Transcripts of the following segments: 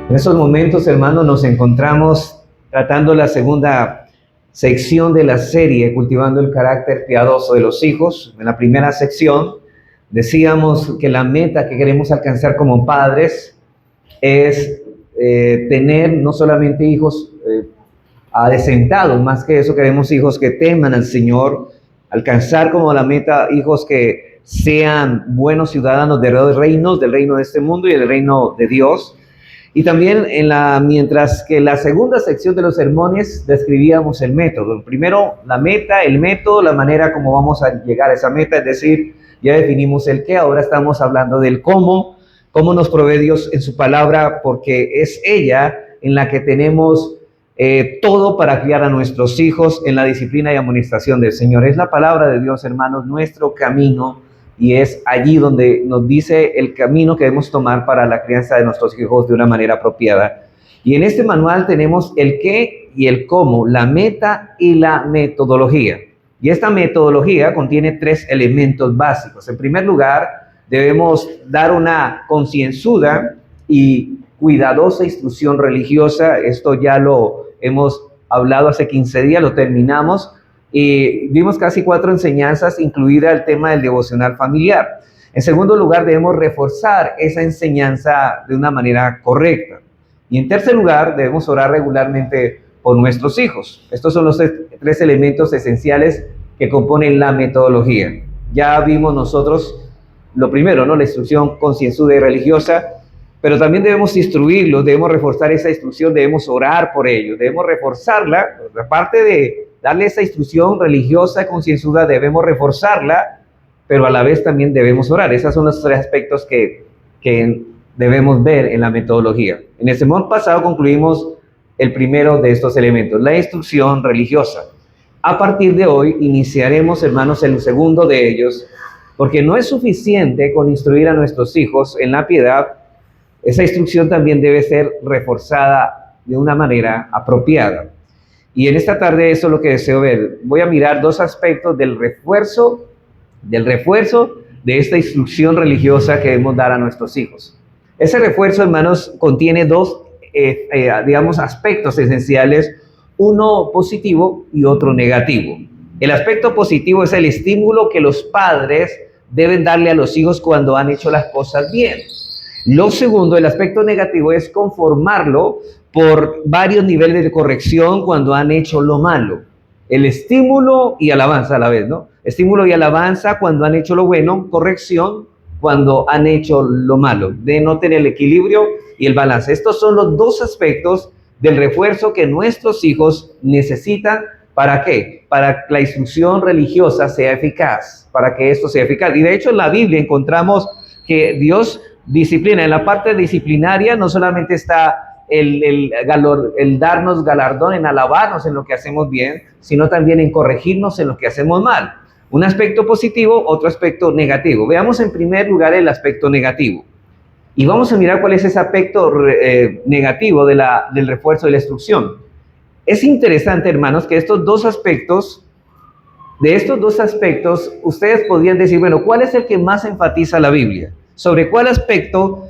En estos momentos, hermanos, nos encontramos tratando la segunda sección de la serie, cultivando el carácter piadoso de los hijos. En la primera sección decíamos que la meta que queremos alcanzar como padres es tener no solamente hijos adesentados, más que eso queremos hijos que teman al Señor, alcanzar como la meta hijos que sean buenos ciudadanos de los reinos, del reino de este mundo y del reino de Dios. Y también mientras que en la segunda sección de los sermones describíamos el método. Primero la meta, el método, la manera como vamos a llegar a esa meta, es decir, ya definimos el qué, ahora estamos hablando del cómo nos provee Dios en su palabra, porque es ella en la que tenemos todo para criar a nuestros hijos en la disciplina y amonestación del Señor. Es la palabra de Dios, hermanos, nuestro camino, y es allí donde nos dice el camino que debemos tomar para la crianza de nuestros hijos de una manera apropiada. Y en este manual tenemos el qué y el cómo, la meta y la metodología. Y esta metodología contiene 3 elementos básicos. En primer lugar, debemos dar una concienzuda y cuidadosa instrucción religiosa. Esto ya lo hemos hablado hace 15 días, lo terminamos. Y vimos casi 4 enseñanzas, incluida el tema del devocional familiar. En segundo lugar, debemos reforzar esa enseñanza de una manera correcta. Y en tercer lugar, debemos orar regularmente por nuestros hijos. Estos son los 3 elementos esenciales que componen la metodología. Ya vimos nosotros lo primero, ¿no? La instrucción concienzuda y religiosa, pero también debemos instruirlos, debemos reforzar esa instrucción, debemos orar por ellos, debemos reforzarla, aparte de darle esa instrucción religiosa, concienzuda, debemos reforzarla, pero a la vez también debemos orar. Esos son los 3 aspectos que debemos ver en la metodología. En el sermón pasado concluimos el primero de estos elementos, la instrucción religiosa. A partir de hoy iniciaremos, hermanos, el segundo de ellos, porque no es suficiente con instruir a nuestros hijos en la piedad. Esa instrucción también debe ser reforzada de una manera apropiada. Y en esta tarde eso es lo que deseo ver. Voy a mirar 2 aspectos del refuerzo de esta instrucción religiosa que debemos dar a nuestros hijos. Ese refuerzo, hermanos, contiene 2, aspectos esenciales, uno positivo y otro negativo. El aspecto positivo es el estímulo que los padres deben darle a los hijos cuando han hecho las cosas bien. Lo segundo, el aspecto negativo, es conformarlo por varios niveles de corrección cuando han hecho lo malo. El estímulo y alabanza a la vez, ¿no? Estímulo y alabanza cuando han hecho lo bueno, corrección cuando han hecho lo malo, de no tener el equilibrio y el balance. Estos son los 2 aspectos del refuerzo que nuestros hijos necesitan. ¿Para qué? Para que la instrucción religiosa sea eficaz, para que esto sea eficaz. Y de hecho en la Biblia encontramos que Dios disciplina. En la parte disciplinaria no solamente está el darnos galardón, en alabarnos en lo que hacemos bien, sino también en corregirnos en lo que hacemos mal. Un aspecto positivo, otro aspecto negativo. Veamos en primer lugar el aspecto negativo. Y vamos a mirar cuál es ese aspecto negativo del refuerzo de la instrucción. Es interesante, hermanos, que de estos dos aspectos, ustedes podrían decir, bueno, ¿cuál es el que más enfatiza la Biblia? ¿Sobre cuál aspecto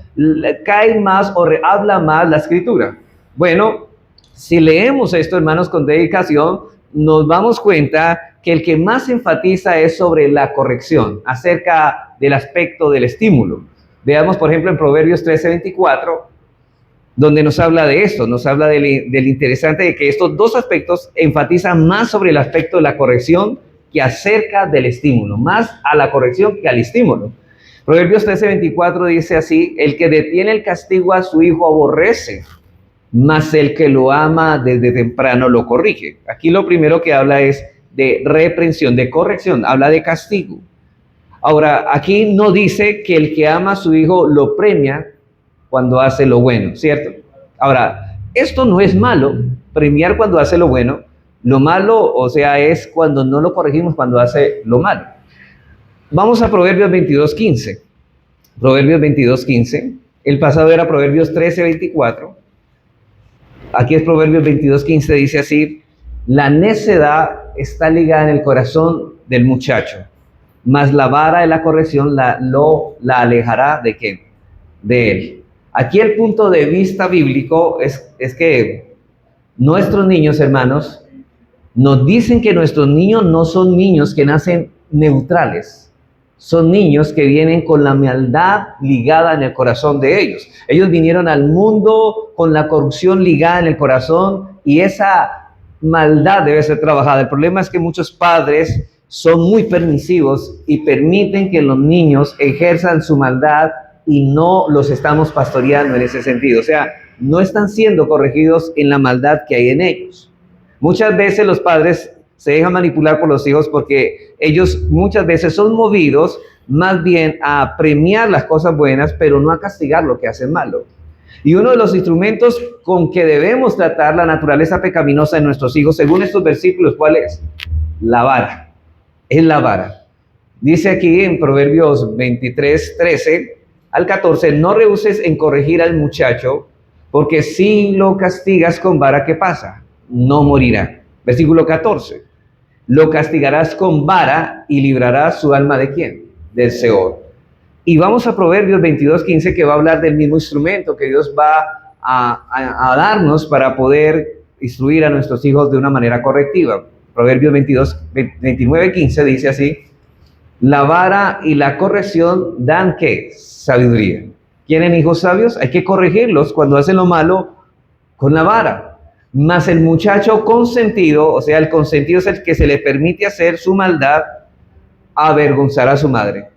cae más o habla más la Escritura? Bueno, si leemos esto, hermanos, con dedicación, nos damos cuenta que el que más enfatiza es sobre la corrección, acerca del aspecto del estímulo. Veamos, por ejemplo, en Proverbios 13:24, donde nos habla de esto, nos habla del interesante de que estos 2 aspectos enfatizan más sobre el aspecto de la corrección que acerca del estímulo, más a la corrección que al estímulo. Proverbios 13:24 dice así: el que detiene el castigo a su hijo aborrece, mas el que lo ama desde temprano lo corrige. Aquí lo primero que habla es de reprensión, de corrección, habla de castigo. Ahora, aquí no dice que el que ama a su hijo lo premia cuando hace lo bueno, ¿cierto? Ahora, esto no es malo, premiar cuando hace lo bueno. Lo malo, o sea, es cuando no lo corregimos, cuando hace lo malo. Vamos a Proverbios 22:15. Proverbios 22:15. El pasado era Proverbios 13:24. Aquí es Proverbios 22:15, dice así: la necedad está ligada en el corazón del muchacho, mas la vara de la corrección la alejará ¿de qué? De él. Aquí el punto de vista bíblico es que nuestros niños, hermanos, nos dicen que nuestros niños no son niños que nacen neutrales. Son niños que vienen con la maldad ligada en el corazón de ellos. Ellos vinieron al mundo con la corrupción ligada en el corazón y esa maldad debe ser trabajada. El problema es que muchos padres son muy permisivos y permiten que los niños ejerzan su maldad y no los estamos pastoreando en ese sentido. O sea, no están siendo corregidos en la maldad que hay en ellos. Muchas veces los padres se dejan manipular por los hijos porque ellos muchas veces son movidos más bien a premiar las cosas buenas, pero no a castigar lo que hacen malo. Y uno de los instrumentos con que debemos tratar la naturaleza pecaminosa de nuestros hijos, según estos versículos, ¿cuál es? La vara. Es la vara. Dice aquí en Proverbios 23, 13 al 14, no rehuses en corregir al muchacho, porque si lo castigas con vara, ¿qué pasa? No morirá. Versículo 14, lo castigarás con vara y librarás su alma ¿de quién? Del Seol. Y vamos a Proverbios 22, 15, que va a hablar del mismo instrumento que Dios va a darnos para poder instruir a nuestros hijos de una manera correctiva. Proverbios 29, 15 dice así, la vara y la corrección dan ¿qué? Sabiduría. ¿Quieren hijos sabios? Hay que corregirlos cuando hacen lo malo con la vara. Mas el muchacho consentido, o sea, el consentido es el que se le permite hacer su maldad, avergonzará a su madre.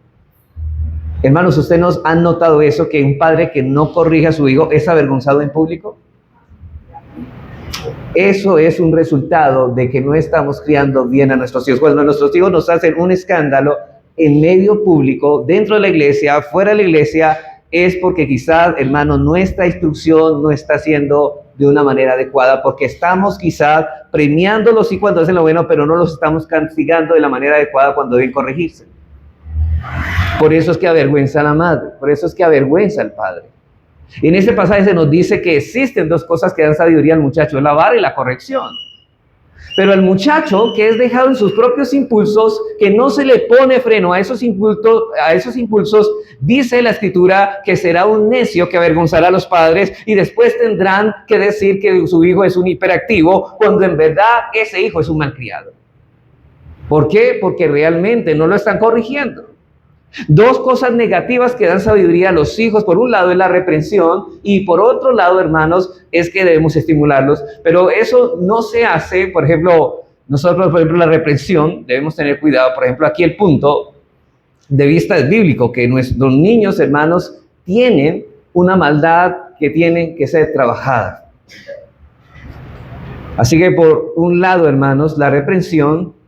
Hermanos, ¿ustedes nos han notado eso, que un padre que no corrige a su hijo es avergonzado en público? Eso es un resultado de que no estamos criando bien a nuestros hijos. Cuando nuestros hijos nos hacen un escándalo en medio público, dentro de la iglesia, fuera de la iglesia, es porque quizás, hermano, nuestra instrucción no está siendo de una manera adecuada, porque estamos quizás premiándolos y cuando hacen lo bueno, pero no los estamos castigando de la manera adecuada cuando deben corregirse. Por eso es que avergüenza a la madre, por eso es que avergüenza al padre. Y en este pasaje se nos dice que existen dos cosas que dan sabiduría al muchacho, la vara y la corrección. Pero al muchacho que es dejado en sus propios impulsos, que no se le pone freno a esos impulsos, dice la Escritura que será un necio que avergonzará a los padres y después tendrán que decir que su hijo es un hiperactivo, cuando en verdad ese hijo es un malcriado. ¿Por qué? Porque realmente no lo están corrigiendo. Dos cosas negativas que dan sabiduría a los hijos, por un lado es la reprensión y por otro lado, hermanos, es que debemos estimularlos, pero eso no se hace, por ejemplo, nosotros, por ejemplo, la reprensión, debemos tener cuidado, por ejemplo, aquí el punto de vista es bíblico, que nuestros niños, hermanos, tienen una maldad que tiene que ser trabajada. Así que por un lado, hermanos, la reprensión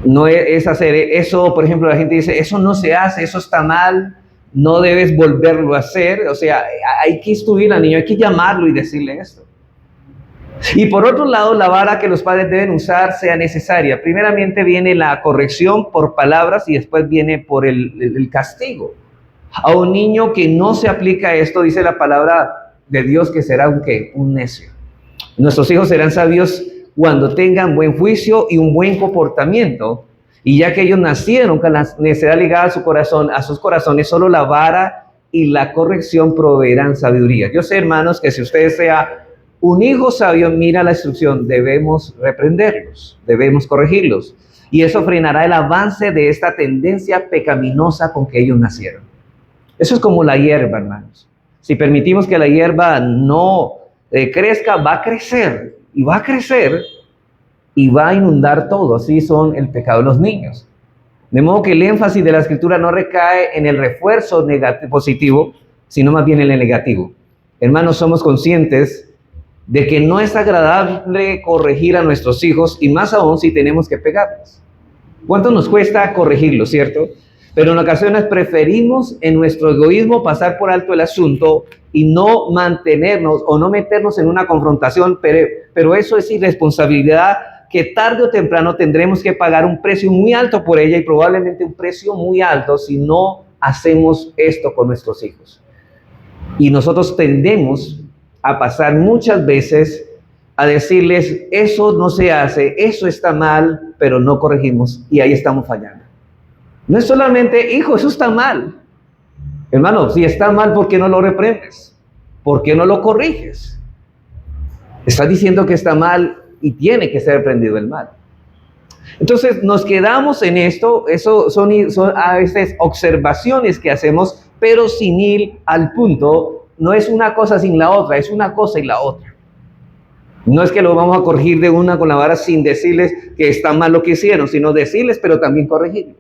no es hacer eso. Por ejemplo, la gente dice, eso no se hace, eso está mal, no debes volverlo a hacer. O sea, hay que instruir al niño, hay que llamarlo y decirle esto. Y por otro lado, la vara que los padres deben usar sea necesaria. Primeramente viene la corrección por palabras y después viene por el castigo. A un niño que no se aplica esto, dice la palabra de Dios, que será un necio. Nuestros hijos serán sabios cuando tengan buen juicio y un buen comportamiento, y ya que ellos nacieron con la necesidad ligada a su corazón, a sus corazones, solo la vara y la corrección proveerán sabiduría. Yo sé, hermanos, que si usted sea un hijo sabio, mira la instrucción, debemos reprenderlos, debemos corregirlos, y eso frenará el avance de esta tendencia pecaminosa con que ellos nacieron. Eso es como la hierba, hermanos. Si permitimos que la hierba no crezca, va a crecer, y va a crecer y va a inundar todo. Así son el pecado de los niños. De modo que el énfasis de la Escritura no recae en el refuerzo positivo, sino más bien en el negativo. Hermanos, somos conscientes de que no es agradable corregir a nuestros hijos, y más aún si tenemos que pegarlos. ¿Cuánto nos cuesta corregirlos, cierto? Pero en ocasiones preferimos en nuestro egoísmo pasar por alto el asunto y no mantenernos o no meternos en una confrontación, pero eso es irresponsabilidad que tarde o temprano tendremos que pagar un precio muy alto por ella, y probablemente un precio muy alto si no hacemos esto con nuestros hijos. Y nosotros tendemos a pasar muchas veces a decirles, eso no se hace, eso está mal, pero no corregimos, y ahí estamos fallando. No es solamente, hijo, eso está mal. Hermano, si está mal, ¿por qué no lo reprendes? ¿Por qué no lo corriges? Estás diciendo que está mal y tiene que ser reprendido el mal. Entonces nos quedamos en esto. Eso son a veces observaciones que hacemos, pero sin ir al punto. No es una cosa sin la otra, es una cosa y la otra. No es que lo vamos a corregir de una con la vara sin decirles que está mal lo que hicieron, sino decirles, pero también corregirlos.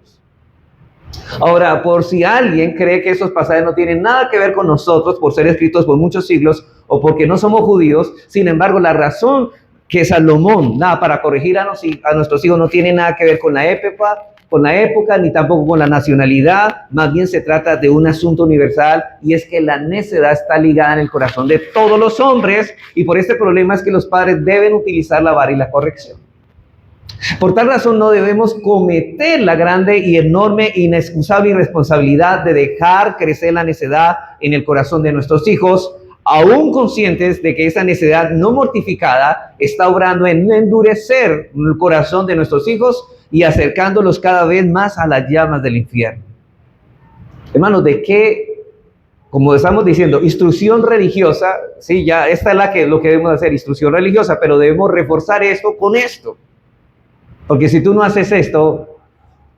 Ahora, por si alguien cree que esos pasajes no tienen nada que ver con nosotros, por ser escritos por muchos siglos, o porque no somos judíos, sin embargo, la razón que Salomón da para corregir a nuestros hijos no tiene nada que ver con la época, ni tampoco con la nacionalidad. Más bien se trata de un asunto universal, y es que la necedad está ligada en el corazón de todos los hombres, y por este problema es que los padres deben utilizar la vara y la corrección. Por tal razón no debemos cometer la grande y enorme, inexcusable irresponsabilidad de dejar crecer la necedad en el corazón de nuestros hijos, aún conscientes de que esa necedad no mortificada está obrando en endurecer el corazón de nuestros hijos y acercándolos cada vez más a las llamas del infierno. Hermanos, ¿de qué? Como estamos diciendo, instrucción religiosa, sí, ya esta es lo que debemos hacer, instrucción religiosa, pero debemos reforzar esto con esto. Porque si tú no haces esto,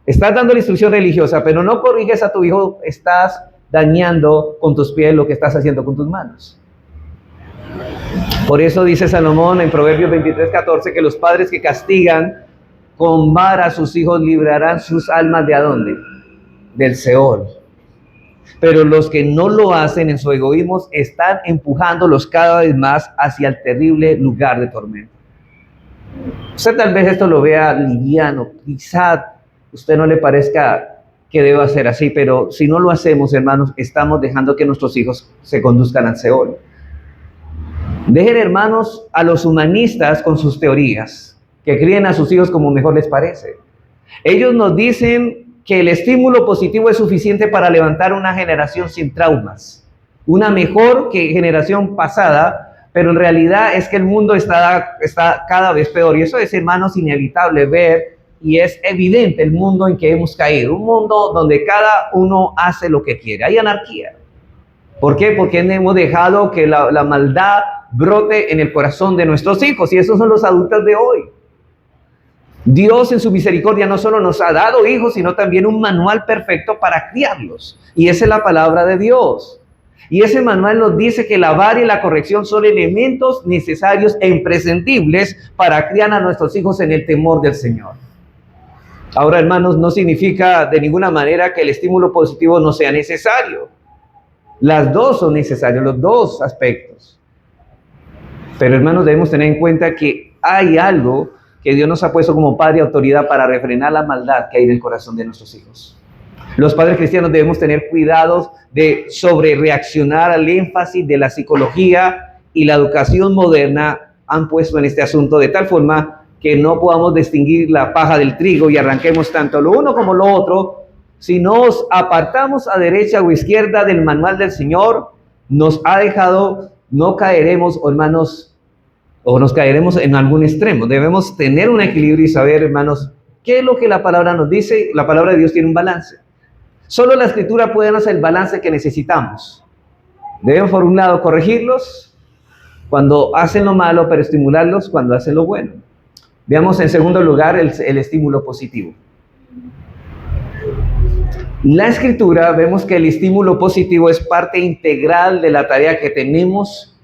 estás dando la instrucción religiosa, pero no corriges a tu hijo, estás dañando con tus pies lo que estás haciendo con tus manos. Por eso dice Salomón en Proverbios 23:14 que los padres que castigan con vara a sus hijos librarán sus almas ¿de a dónde? Del Seol. Pero los que no lo hacen en su egoísmo están empujándolos cada vez más hacia el terrible lugar de tormento. Usted tal vez esto lo vea liviano, quizá usted no le parezca que deba ser así, pero si no lo hacemos, hermanos, estamos dejando que nuestros hijos se conduzcan al Seol. Dejen, hermanos, a los humanistas con sus teorías, que críen a sus hijos como mejor les parece. Ellos nos dicen que el estímulo positivo es suficiente para levantar una generación sin traumas, una mejor que generación pasada. Pero en realidad es que el mundo está cada vez peor. Y eso es, hermanos, inevitable ver. Y es evidente el mundo en que hemos caído. Un mundo donde cada uno hace lo que quiere. Hay anarquía. ¿Por qué? Porque hemos dejado que la maldad brote en el corazón de nuestros hijos. Y esos son los adultos de hoy. Dios en su misericordia no solo nos ha dado hijos, sino también un manual perfecto para criarlos. Y esa es la palabra de Dios. Y ese manual nos dice que la vara y la corrección son elementos necesarios e imprescindibles para criar a nuestros hijos en el temor del Señor. Ahora, hermanos, no significa de ninguna manera que el estímulo positivo no sea necesario. Las dos son necesarias, los dos aspectos. Pero, hermanos, debemos tener en cuenta que hay algo que Dios nos ha puesto como padre y autoridad para refrenar la maldad que hay en el corazón de nuestros hijos. Los padres cristianos debemos tener cuidados de sobrereaccionar al énfasis de la psicología y la educación moderna han puesto en este asunto, de tal forma que no podamos distinguir la paja del trigo y arranquemos tanto lo uno como lo otro. Si nos apartamos a derecha o izquierda del manual del Señor, nos ha dejado, no caeremos, hermanos, o nos caeremos en algún extremo. Debemos tener un equilibrio y saber, hermanos, qué es lo que la palabra nos dice. La palabra de Dios tiene un balance. Solo la Escritura puede darnos el balance que necesitamos. Debemos, por un lado, corregirlos cuando hacen lo malo, pero estimularlos cuando hacen lo bueno. Veamos en segundo lugar el estímulo positivo. La Escritura, vemos que el estímulo positivo es parte integral de la tarea que tenemos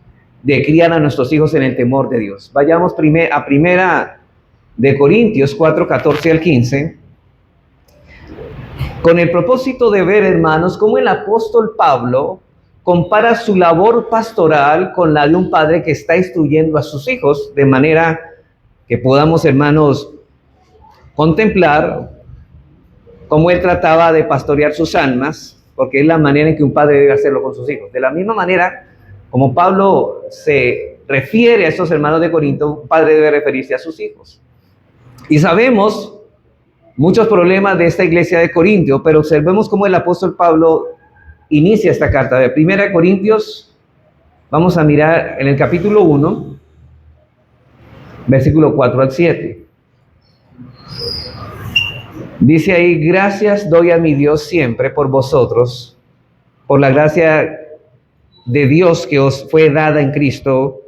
de criar a nuestros hijos en el temor de Dios. Vayamos a primera de Corintios 4:14 al 15. Con el propósito de ver, hermanos, cómo el apóstol Pablo compara su labor pastoral con la de un padre que está instruyendo a sus hijos, de manera que podamos, hermanos, contemplar cómo él trataba de pastorear sus almas, porque es la manera en que un padre debe hacerlo con sus hijos. De la misma manera, como Pablo se refiere a esos hermanos de Corinto, un padre debe referirse a sus hijos. Y sabemos muchos problemas de esta iglesia de Corintio, pero observemos cómo el apóstol Pablo inicia esta carta. De 1 Corintios, vamos a mirar en el capítulo 1, versículo 4 al 7. Dice ahí: gracias doy a mi Dios siempre por vosotros, por la gracia de Dios que os fue dada en Cristo,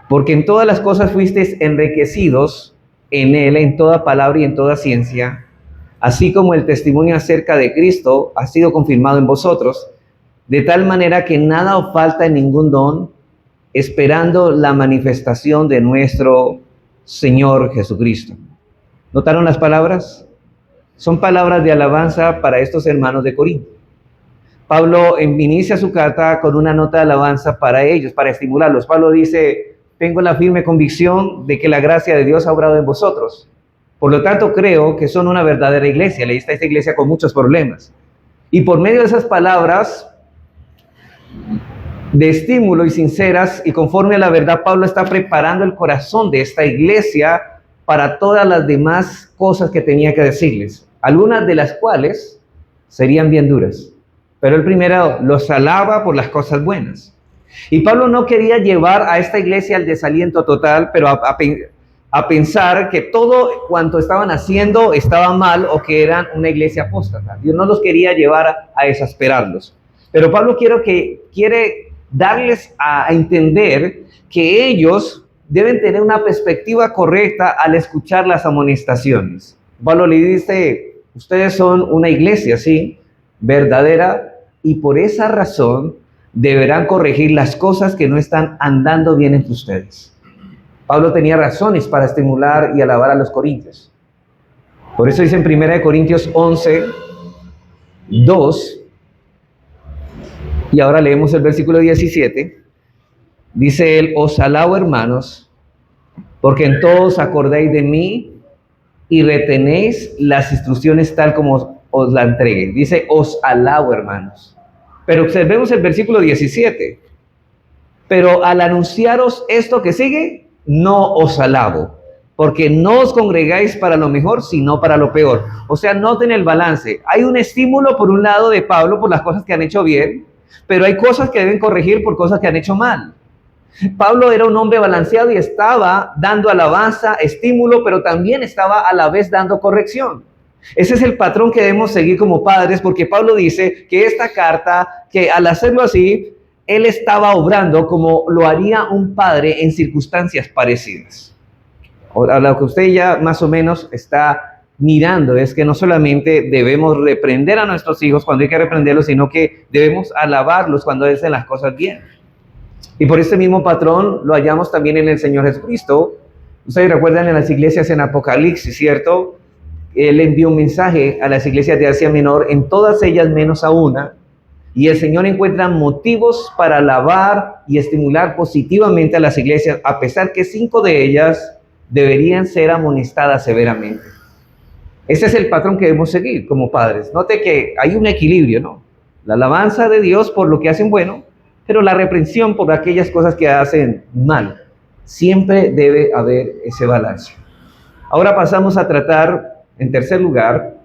porque en todas las cosas fuisteis enriquecidos en Él, en toda palabra y en toda ciencia, así como el testimonio acerca de Cristo ha sido confirmado en vosotros, de tal manera que nada os falta en ningún don, esperando la manifestación de nuestro Señor Jesucristo. ¿Notaron las palabras? Son palabras de alabanza para estos hermanos de Corinto. Pablo inicia su carta con una nota de alabanza para ellos, para estimularlos. Pablo dice: tengo la firme convicción de que la gracia de Dios ha obrado en vosotros. Por lo tanto, creo que son una verdadera iglesia. Leí esta iglesia con muchos problemas. Y por medio de esas palabras de estímulo y sinceras, y conforme a la verdad, Pablo está preparando el corazón de esta iglesia para todas las demás cosas que tenía que decirles, algunas de las cuales serían bien duras. Pero el primero los alaba por las cosas buenas. Y Pablo no quería llevar a esta iglesia al desaliento total, pero a pensar que todo cuanto estaban haciendo estaba mal o que eran una iglesia apóstata. Dios no los quería llevar a exasperarlos. Pero Pablo quiere darles a entender que ellos deben tener una perspectiva correcta al escuchar las amonestaciones. Pablo le dice: ustedes son una iglesia, sí, verdadera, y por esa razón deberán corregir las cosas que no están andando bien entre ustedes. Pablo tenía razones para estimular y alabar a los corintios. Por eso dice en 1 Corintios 11, 2, y ahora leemos el versículo 17, dice él: os alabo, hermanos, porque en todos acordéis de mí y retenéis las instrucciones tal como os la entregué. Dice: os alabo, hermanos. Pero observemos el versículo 17. Pero al anunciaros esto que sigue, no os alabo, porque no os congregáis para lo mejor, sino para lo peor. O sea, noten el balance. Hay un estímulo por un lado de Pablo por las cosas que han hecho bien, pero hay cosas que deben corregir por cosas que han hecho mal. Pablo era un hombre balanceado y estaba dando alabanza, estímulo, pero también estaba a la vez dando corrección. Ese es el patrón que debemos seguir como padres, porque Pablo dice que esta carta, que al hacerlo así, él estaba obrando como lo haría un padre en circunstancias parecidas. A lo que usted ya más o menos está mirando es que no solamente debemos reprender a nuestros hijos cuando hay que reprenderlos, sino que debemos alabarlos cuando hacen las cosas bien. Y por este mismo patrón lo hallamos también en el Señor Jesucristo. Ustedes recuerdan en las iglesias en Apocalipsis, ¿cierto? Él envió un mensaje a las iglesias de Asia Menor, en todas ellas menos a una, y el Señor encuentra motivos para alabar y estimular positivamente a las iglesias, a pesar que 5 de ellas deberían ser amonestadas severamente. Ese es el patrón que debemos seguir como padres. Note que hay un equilibrio, ¿no? La alabanza de Dios por lo que hacen bueno, pero la reprensión por aquellas cosas que hacen mal. Siempre debe haber ese balance. Ahora pasamos a tratar, en tercer lugar,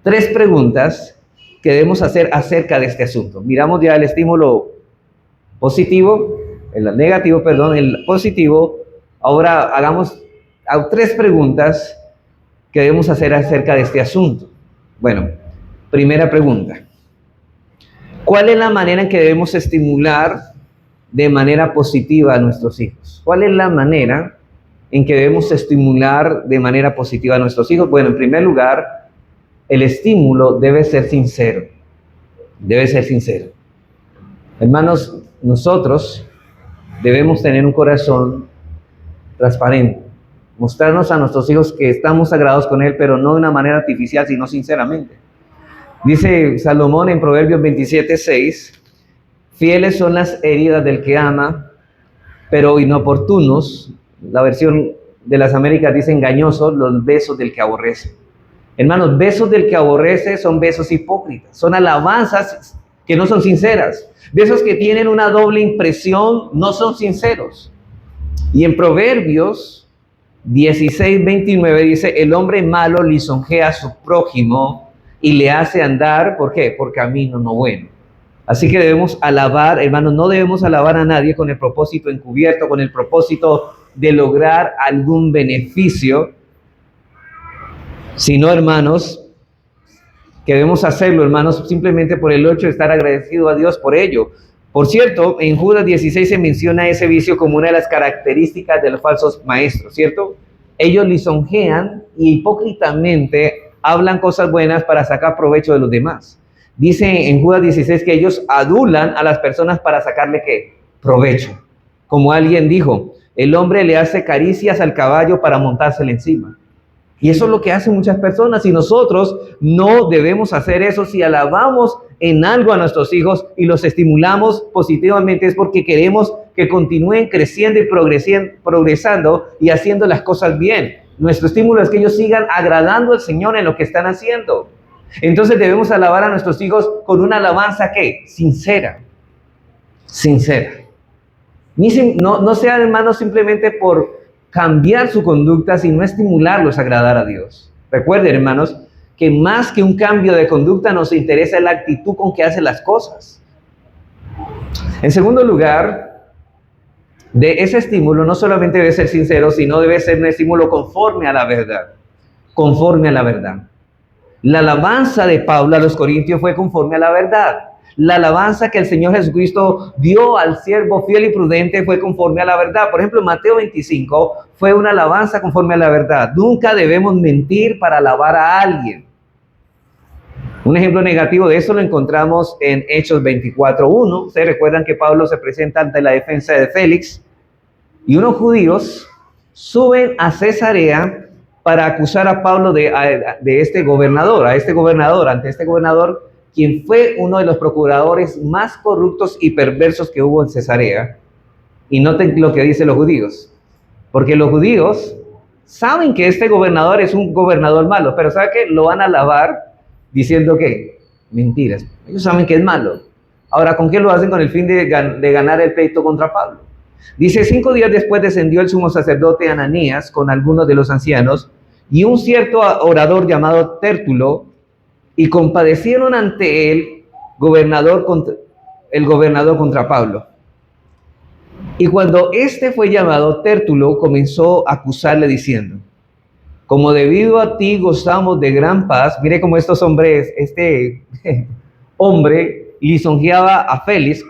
3 preguntas que debemos hacer acerca de este asunto. Miramos ya el estímulo positivo, el negativo, perdón, el positivo. Ahora hagamos 3 preguntas que debemos hacer acerca de este asunto. Bueno, primera pregunta: ¿cuál es la manera en que debemos estimular de manera positiva a nuestros hijos? ¿Cuál es la manera en que debemos estimular de manera positiva a nuestros hijos? Bueno, en primer lugar, el estímulo debe ser sincero. Debe ser sincero. Hermanos, nosotros debemos tener un corazón transparente. Mostrarnos a nuestros hijos que estamos sagrados con Él, pero no de una manera artificial, sino sinceramente. Dice Salomón en Proverbios 27:6, fieles son las heridas del que ama, pero inoportunos, la versión de las Américas dice engañosos, los besos del que aborrece. Hermanos, besos del que aborrece son besos hipócritas, son alabanzas que no son sinceras, besos que tienen una doble impresión, no son sinceros. Y en Proverbios 16:29 dice, el hombre malo lisonjea a su prójimo y le hace andar, ¿por qué? Por camino no bueno. Así que debemos alabar, hermanos, no debemos alabar a nadie con el propósito encubierto, con el propósito de lograr algún beneficio, sino, hermanos, que debemos hacerlo, hermanos, simplemente por el hecho de estar agradecido a Dios por ello. Por cierto, en Judas 16 se menciona ese vicio como una de las características de los falsos maestros, ¿cierto? Ellos lisonjean y hipócritamente hablan cosas buenas para sacar provecho de los demás. Dice en Judas 16 que ellos adulan a las personas para sacarle ¿qué? Provecho. Como alguien dijo, el hombre le hace caricias al caballo para montársele encima. Y eso es lo que hacen muchas personas y nosotros no debemos hacer eso. Si alabamos en algo a nuestros hijos y los estimulamos positivamente es porque queremos que continúen creciendo y progresando y haciendo las cosas bien. Nuestro estímulo es que ellos sigan agradando al Señor en lo que están haciendo. Entonces debemos alabar a nuestros hijos con una alabanza ¿qué? Sincera. Sincera. No sea, hermanos, simplemente por cambiar su conducta, sino estimularlos a agradar a Dios. Recuerden, hermanos, que más que un cambio de conducta nos interesa la actitud con que hacen las cosas. En segundo lugar, de ese estímulo no solamente debe ser sincero, sino debe ser un estímulo conforme a la verdad. Conforme a la verdad. La alabanza de Pablo a los corintios fue conforme a la verdad. La alabanza que el Señor Jesucristo dio al siervo fiel y prudente fue conforme a la verdad. Por ejemplo, Mateo 25 fue una alabanza conforme a la verdad. Nunca debemos mentir para alabar a alguien. Un ejemplo negativo de eso lo encontramos en Hechos 24:1. Ustedes recuerdan que Pablo se presenta ante la defensa de Félix y unos judíos suben a Cesarea para acusar a Pablo de este gobernador, ante este gobernador, quien fue uno de los procuradores más corruptos y perversos que hubo en Cesarea. Y noten lo que dicen los judíos, porque los judíos saben que este gobernador es un gobernador malo, pero ¿saben qué? Lo van a alabar diciendo que mentiras. Ellos saben que es malo. Ahora, ¿con qué lo hacen? Con el fin de ganar el pleito contra Pablo. Dice, 5 días después descendió el sumo sacerdote Ananías con algunos de los ancianos y un cierto orador llamado Tértulo, y compadecieron ante el gobernador contra Pablo. Y cuando este fue llamado, Tértulo comenzó a acusarle diciendo, como debido a ti gozamos de gran paz. Mire cómo este hombre lisonjeaba a Félix,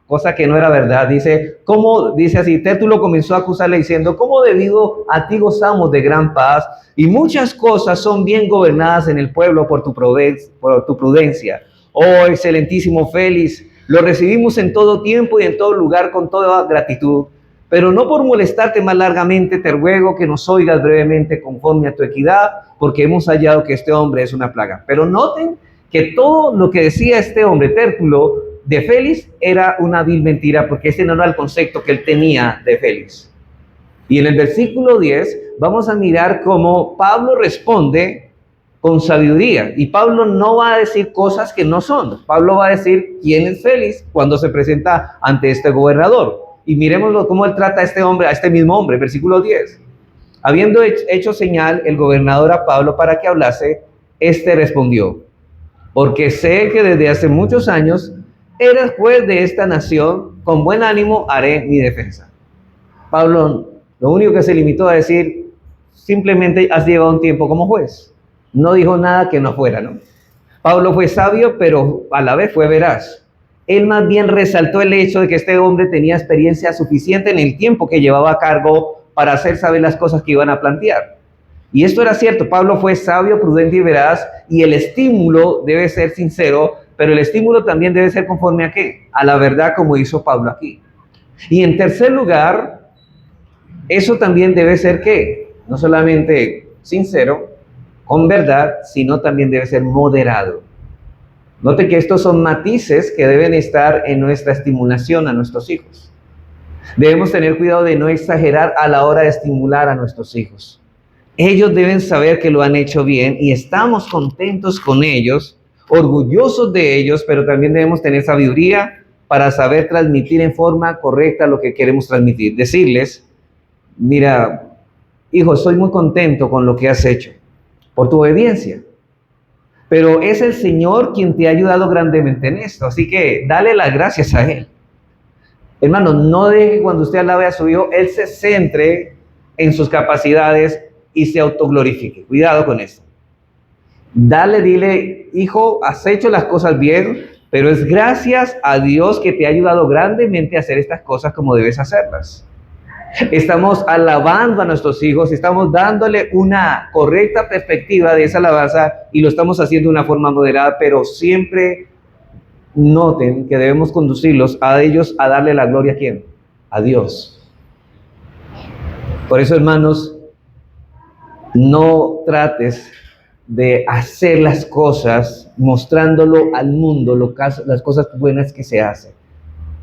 cosa que no era verdad. Dice así, Tértulo comenzó a acusarle diciendo, ¿cómo debido a ti gozamos de gran paz? Y muchas cosas son bien gobernadas en el pueblo por tu prudencia. Oh, excelentísimo Félix, lo recibimos en todo tiempo y en todo lugar con toda gratitud. Pero no por molestarte más largamente, te ruego que nos oigas brevemente conforme a tu equidad, porque hemos hallado que este hombre es una plaga. Pero noten que todo lo que decía este hombre, Tértulo, de Félix era una vil mentira, porque ese no era el concepto que él tenía de Félix. Y en el versículo 10 vamos a mirar cómo Pablo responde con sabiduría. Y Pablo no va a decir cosas que no son. Pablo va a decir quién es Félix cuando se presenta ante este gobernador. Y miremoslo cómo él trata a este hombre, a este mismo hombre, versículo 10. Habiendo hecho señal el gobernador a Pablo para que hablase, este respondió, porque sé que desde hace muchos años eres juez de esta nación, con buen ánimo haré mi defensa. Pablo lo único que se limitó a decir, simplemente has llevado un tiempo como juez. No dijo nada que no fuera, ¿no? Pablo fue sabio, pero a la vez fue veraz. Él más bien resaltó el hecho de que este hombre tenía experiencia suficiente en el tiempo que llevaba a cargo para hacer saber las cosas que iban a plantear. Y esto era cierto, Pablo fue sabio, prudente y veraz, y el estímulo debe ser sincero, pero el estímulo también debe ser conforme a ¿qué? A la verdad, como hizo Pablo aquí. Y en tercer lugar, eso también debe ser ¿qué? No solamente sincero, con verdad, sino también debe ser moderado. Note que estos son matices que deben estar en nuestra estimulación a nuestros hijos. Debemos tener cuidado de no exagerar a la hora de estimular a nuestros hijos. Ellos deben saber que lo han hecho bien y estamos contentos con ellos, orgullosos de ellos, pero también debemos tener sabiduría para saber transmitir en forma correcta lo que queremos transmitir. Decirles, mira, hijo, estoy muy contento con lo que has hecho, por tu obediencia. Pero es el Señor quien te ha ayudado grandemente en esto, así que dale las gracias a Él. Hermano, no deje cuando usted alabe a su hijo, Él se centre en sus capacidades y se autoglorifique. Cuidado con esto. Dale, dile, hijo, has hecho las cosas bien, pero es gracias a Dios que te ha ayudado grandemente a hacer estas cosas como debes hacerlas. Estamos alabando a nuestros hijos, estamos dándole una correcta perspectiva de esa alabanza y lo estamos haciendo de una forma moderada, pero siempre noten que debemos conducirlos a ellos a darle la gloria a ¿quién? A Dios. Por eso, hermanos, no trates de hacer las cosas mostrándolo al mundo, las cosas buenas que se hacen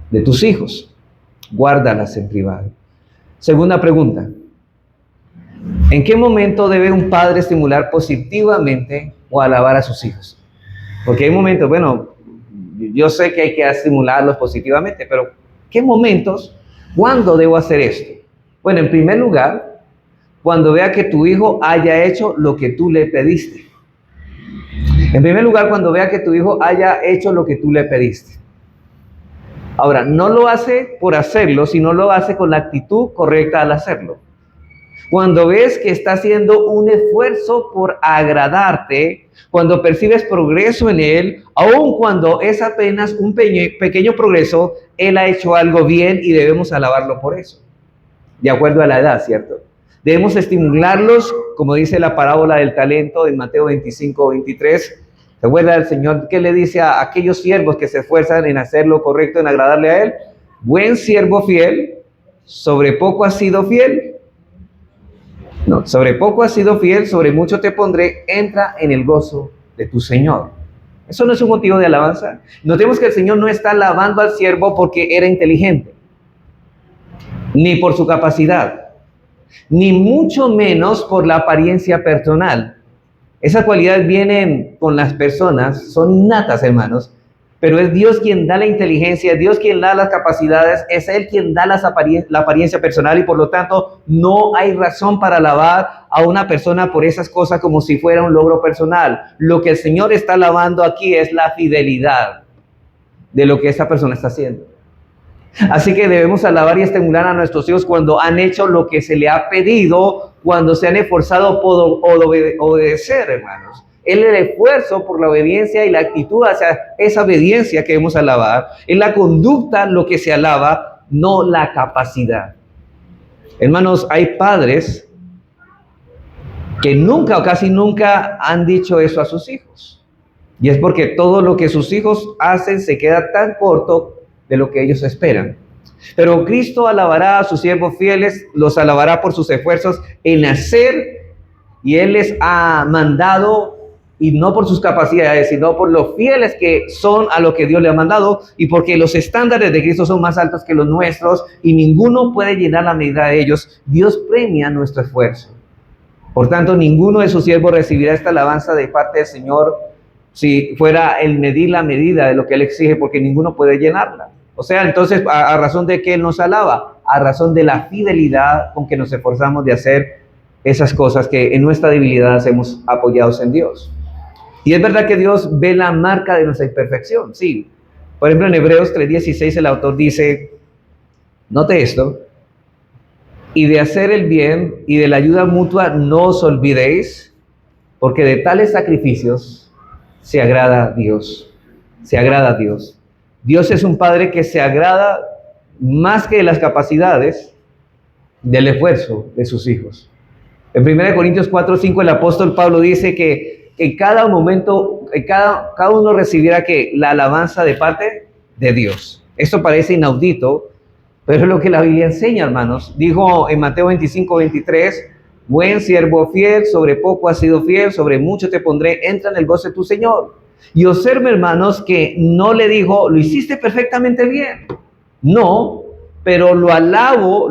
de tus hijos. Guárdalas en privado. Segunda pregunta. ¿En qué momento debe un padre estimular positivamente o alabar a sus hijos? Porque hay momentos, bueno, yo sé que hay que estimularlos positivamente, pero ¿qué momentos? ¿Cuándo debo hacer esto? Bueno, en primer lugar, cuando vea que tu hijo haya hecho lo que tú le pediste. En primer lugar, cuando vea que tu hijo haya hecho lo que tú le pediste. Ahora, no lo hace por hacerlo, sino lo hace con la actitud correcta al hacerlo. Cuando ves que está haciendo un esfuerzo por agradarte, cuando percibes progreso en él, aun cuando es apenas un pequeño progreso, él ha hecho algo bien y debemos alabarlo por eso. De acuerdo a la edad, ¿cierto? Debemos estimularlos, como dice la parábola del talento en Mateo 25:23. ¿Se acuerda del Señor que le dice a aquellos siervos que se esfuerzan en hacer lo correcto, en agradarle a Él? Buen siervo fiel, sobre poco has sido fiel. No, sobre poco has sido fiel, sobre mucho te pondré, entra en el gozo de tu Señor. Eso no es un motivo de alabanza. Notemos que el Señor no está alabando al siervo porque era inteligente, ni por su capacidad, ni mucho menos por la apariencia personal. Esas cualidades vienen con las personas, son innatas, hermanos, pero es Dios quien da la inteligencia, es Dios quien da las capacidades, es Él quien da la apariencia personal y por lo tanto no hay razón para alabar a una persona por esas cosas como si fuera un logro personal. Lo que el Señor está alabando aquí es la fidelidad de lo que esa persona está haciendo. Así que debemos alabar y estimular a nuestros hijos cuando han hecho lo que se le ha pedido, cuando se han esforzado por obedecer, hermanos. El esfuerzo por la obediencia y la actitud hacia esa obediencia que debemos alabar. Es la conducta lo que se alaba, no la capacidad. Hermanos, hay padres que nunca o casi nunca han dicho eso a sus hijos. Y es porque todo lo que sus hijos hacen se queda tan corto de lo que ellos esperan. Pero Cristo alabará a sus siervos fieles, los alabará por sus esfuerzos en hacer, y Él les ha mandado, y no por sus capacidades, sino por los fieles que son a lo que Dios le ha mandado, y porque los estándares de Cristo son más altos que los nuestros, y ninguno puede llenar la medida de ellos. Dios premia nuestro esfuerzo. Por tanto, ninguno de sus siervos recibirá esta alabanza de parte del Señor si fuera el medir la medida de lo que Él exige, porque ninguno puede llenarla. O sea, entonces, ¿a razón de qué Él nos alaba? A razón de la fidelidad con que nos esforzamos de hacer esas cosas que en nuestra debilidad hacemos apoyados en Dios. Y es verdad que Dios ve la marca de nuestra imperfección, sí. Por ejemplo, en Hebreos 3:16 el autor dice, note esto, y de hacer el bien y de la ayuda mutua no os olvidéis, porque de tales sacrificios se agrada a Dios. Se agrada a Dios. Dios es un Padre que se agrada más que de las capacidades del esfuerzo de sus hijos. En 1 Corintios 4:5 el apóstol Pablo dice que en cada momento, cada uno recibiera que la alabanza de parte de Dios. Esto parece inaudito, pero es lo que la Biblia enseña, hermanos. Dijo en Mateo 25:23, buen siervo fiel, sobre poco has sido fiel, sobre mucho te pondré, entra en el gozo de tu Señor. Y observe, hermanos, que no le dijo, lo hiciste perfectamente bien. No, pero lo alabó,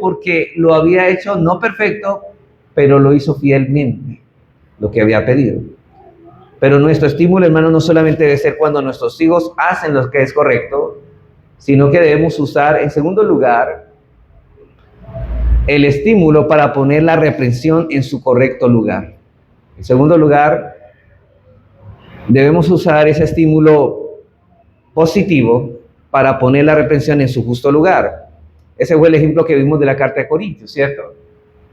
porque lo había hecho no perfecto, pero lo hizo fielmente, lo que había pedido. Pero nuestro estímulo, hermano, no solamente debe ser cuando nuestros hijos hacen lo que es correcto, sino que debemos usar, en segundo lugar, el estímulo para poner la reprensión en su correcto lugar. En segundo lugar, debemos usar ese estímulo positivo para poner la reprensión en su justo lugar. Ese fue el ejemplo que vimos de la carta de Corintios, ¿cierto?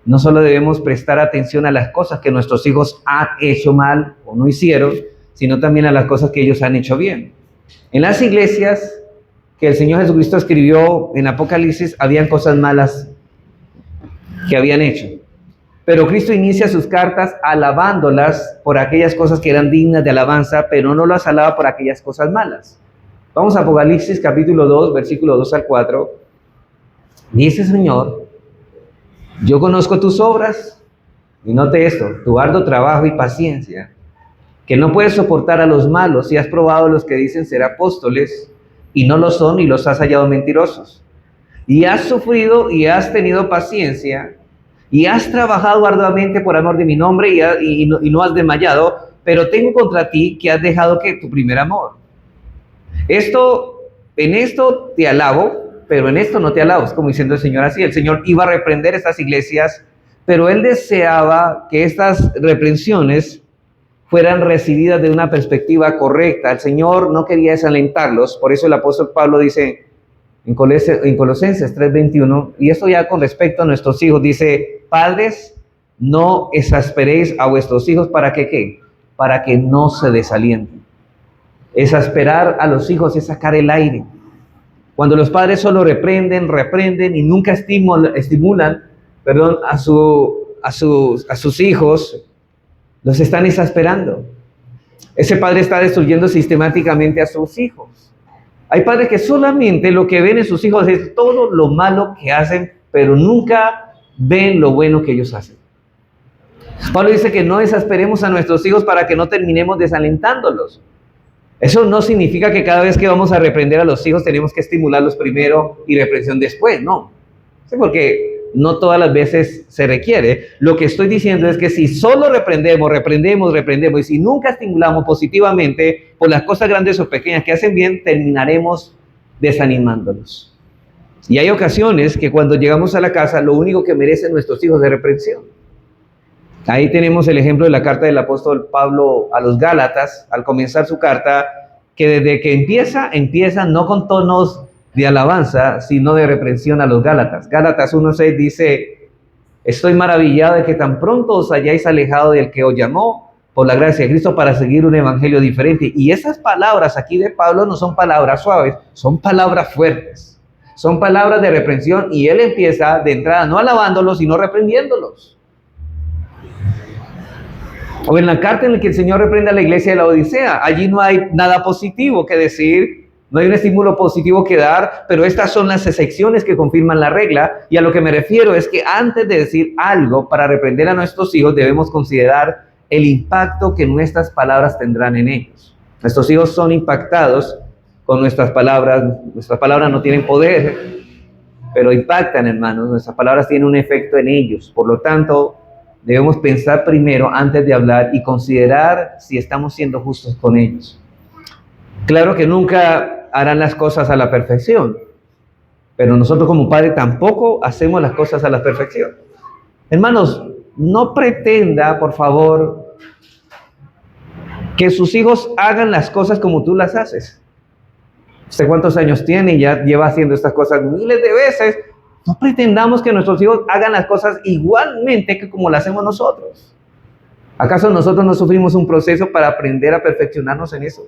no solo debemos prestar atención a las cosas que nuestros hijos han hecho mal o no hicieron, sino también a las cosas que ellos han hecho bien. En las iglesias que el Señor Jesucristo escribió en Apocalipsis, habían cosas malas que habían hecho. Pero Cristo inicia sus cartas alabándolas por aquellas cosas que eran dignas de alabanza, pero no las alaba por aquellas cosas malas. Vamos a Apocalipsis capítulo 2, versículo 2 al 4. Dice, Señor, yo conozco tus obras, y note esto, tu arduo trabajo y paciencia, que no puedes soportar a los malos y has probado a los que dicen ser apóstoles y no lo son y los has hallado mentirosos. Y has sufrido y has tenido paciencia y has trabajado arduamente por amor de mi nombre y no has desmayado, pero tengo contra ti que has dejado que tu primer amor. En esto te alabo, pero en esto no te alabo, es como diciendo el Señor así. El Señor iba a reprender estas iglesias, pero Él deseaba que estas reprensiones fueran recibidas de una perspectiva correcta. El Señor no quería desalentarlos, por eso el apóstol Pablo dice en Colosenses 3:21, y esto ya con respecto a nuestros hijos, dice, padres, no exasperéis a vuestros hijos para que ¿qué? Para que no se desalienten. Exasperar a los hijos es sacar el aire. Cuando los padres solo reprenden y nunca estimulan a sus hijos, los están exasperando. Ese padre está destruyendo sistemáticamente a sus hijos. Hay padres que solamente lo que ven en sus hijos es todo lo malo que hacen, pero nunca ven lo bueno que ellos hacen. Pablo dice que no exasperemos a nuestros hijos para que no terminemos desalentándolos. Eso no significa que cada vez que vamos a reprender a los hijos tenemos que estimularlos primero y reprensión después, no. Sí, porque no todas las veces se requiere. Lo que estoy diciendo es que si solo reprendemos, y si nunca estimulamos positivamente por las cosas grandes o pequeñas que hacen bien, terminaremos desanimándolos. Y hay ocasiones que cuando llegamos a la casa, lo único que merecen nuestros hijos es reprensión. Ahí tenemos el ejemplo de la carta del apóstol Pablo a los Gálatas, al comenzar su carta, que desde que empieza no con tonos de alabanza, sino de reprensión a los Gálatas. Gálatas 1:6 dice, estoy maravillado de que tan pronto os hayáis alejado del que os llamó por la gracia de Cristo para seguir un evangelio diferente. Y esas palabras aquí de Pablo no son palabras suaves, son palabras fuertes, son palabras de reprensión, y él empieza de entrada no alabándolos, sino reprendiéndolos. O en la carta en la que el Señor reprende a la iglesia de la Odisea, allí no hay nada positivo que decir, no hay un estímulo positivo que dar, pero estas son las excepciones que confirman la regla, y a lo que me refiero es que antes de decir algo para reprender a nuestros hijos, debemos considerar el impacto que nuestras palabras tendrán en ellos. Nuestros hijos son impactados con nuestras palabras no tienen poder, pero impactan, hermanos, nuestras palabras tienen un efecto en ellos, por lo tanto, debemos pensar primero antes de hablar y considerar si estamos siendo justos con ellos. Claro que nunca harán las cosas a la perfección, pero nosotros como padres tampoco hacemos las cosas a la perfección. Hermanos, no pretenda, por favor, que sus hijos hagan las cosas como tú las haces. ¿Usted cuántos años tiene y ya lleva haciendo estas cosas miles de veces? No pretendamos que nuestros hijos hagan las cosas igualmente que como las hacemos nosotros. ¿Acaso nosotros no sufrimos un proceso para aprender a perfeccionarnos en eso?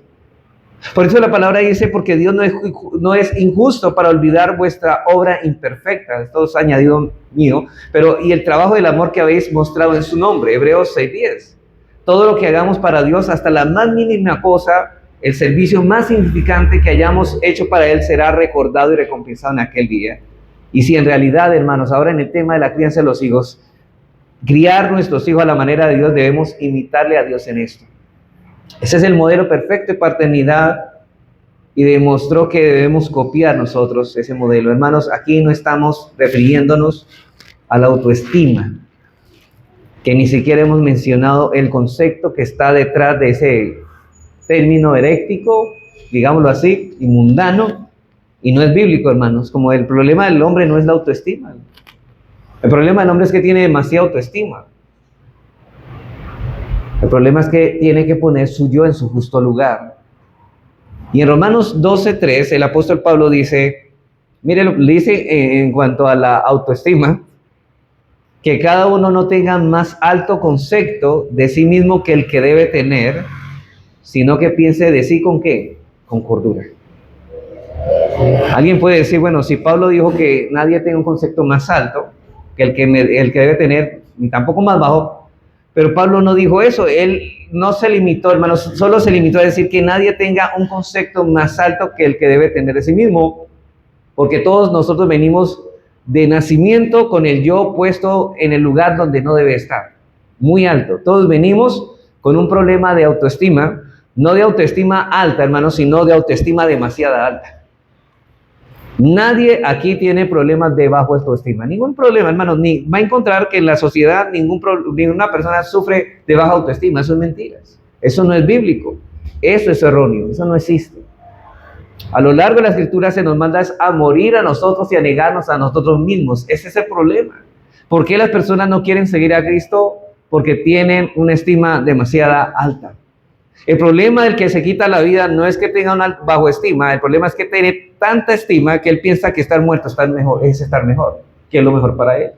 Por eso la palabra dice, porque Dios no es injusto para olvidar vuestra obra imperfecta. Esto es añadido mío, y el trabajo del amor que habéis mostrado en su nombre. Hebreos 6:10. Todo lo que hagamos para Dios, hasta la más mínima cosa, el servicio más significante que hayamos hecho para Él, será recordado y recompensado en aquel día. Y si en realidad, hermanos, ahora en el tema de la crianza de los hijos, criar nuestros hijos a la manera de Dios, debemos imitarle a Dios en esto. Ese es el modelo perfecto de paternidad, y demostró que debemos copiar nosotros ese modelo. Hermanos, aquí no estamos refiriéndonos a la autoestima, que ni siquiera hemos mencionado el concepto que está detrás de ese término herético, digámoslo así, y mundano, y no es bíblico, hermanos. Como el problema del hombre no es la autoestima. El problema del hombre es que tiene demasiada autoestima. El problema es que tiene que poner su yo en su justo lugar. Y en Romanos 12:3, el apóstol Pablo dice, mire, dice en cuanto a la autoestima, que cada uno no tenga más alto concepto de sí mismo que el que debe tener, sino que piense de sí con ¿qué? Con cordura. Alguien puede decir, bueno, si Pablo dijo que nadie tenga un concepto más alto que el que debe tener, ni tampoco más bajo, pero Pablo no dijo eso. Él no se limitó, hermanos, solo se limitó a decir que nadie tenga un concepto más alto que el que debe tener de sí mismo, porque todos nosotros venimos de nacimiento con el yo puesto en el lugar donde no debe estar, muy alto. Todos venimos con un problema de autoestima, no de autoestima alta, hermanos, sino de autoestima demasiado alta. Nadie aquí tiene problemas de bajo autoestima, ningún problema, hermanos, ni va a encontrar que en la sociedad ninguna persona sufre de baja autoestima. Eso es mentiras, eso no es bíblico, eso es erróneo, eso no existe. A lo largo de la Escritura se nos manda a morir a nosotros y a negarnos a nosotros mismos. Ese es el problema. ¿Por qué las personas no quieren seguir a Cristo? Porque tienen una estima demasiado alta. El problema del que se quita la vida no es que tenga una bajo estima, el problema es que tiene tanta estima que él piensa que estar muerto es estar mejor, que es lo mejor para él.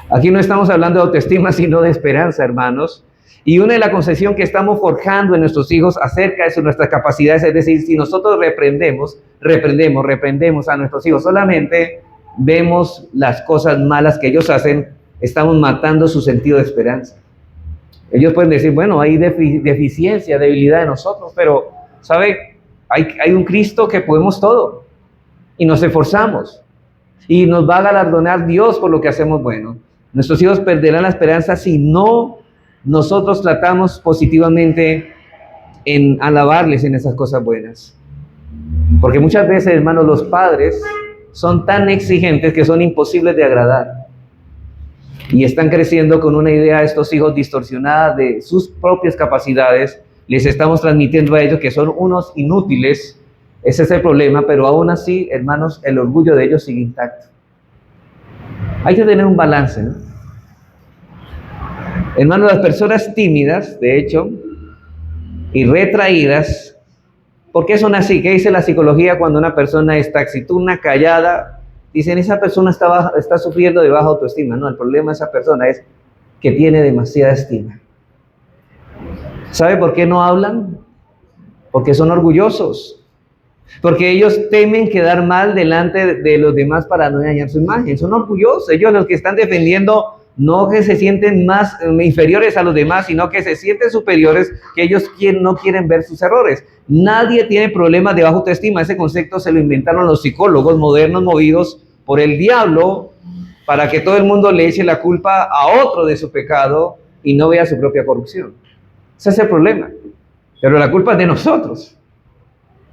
Aquí no estamos hablando de autoestima, sino de esperanza, hermanos. Y una de las concepciones que estamos forjando en nuestros hijos acerca de nuestras capacidades, es decir, si nosotros reprendemos a nuestros hijos, solamente vemos las cosas malas que ellos hacen, estamos matando su sentido de esperanza. Ellos pueden decir, bueno, hay deficiencia, debilidad en nosotros, pero, ¿sabe? Hay un Cristo que podemos todo y nos esforzamos y nos va a galardonar Dios por lo que hacemos bueno. Nuestros hijos perderán la esperanza si no nosotros tratamos positivamente en alabarles en esas cosas buenas. Porque muchas veces, hermanos, los padres son tan exigentes que son imposibles de agradar. Y están creciendo con una idea de estos hijos distorsionada de sus propias capacidades. Les estamos transmitiendo a ellos que son unos inútiles. Ese es el problema, pero aún así, hermanos, el orgullo de ellos sigue intacto. Hay que tener un balance, ¿no? Hermanos, las personas tímidas, de hecho, y retraídas, ¿por qué son así? ¿Qué dice la psicología cuando una persona es taciturna, callada? Dicen, esa persona está sufriendo de baja autoestima. No, el problema de esa persona es que tiene demasiada estima. ¿Sabe por qué no hablan? Porque son orgullosos. Porque ellos temen quedar mal delante de los demás para no dañar su imagen. Son orgullosos. Ellos los que están defendiendo no que se sienten más inferiores a los demás, sino que se sienten superiores, que ellos no quieren ver sus errores. Nadie tiene problemas de baja autoestima. Ese concepto se lo inventaron los psicólogos modernos movidos por el diablo para que todo el mundo le eche la culpa a otro de su pecado y no vea su propia corrupción. Ese es el problema. Pero la culpa es de nosotros.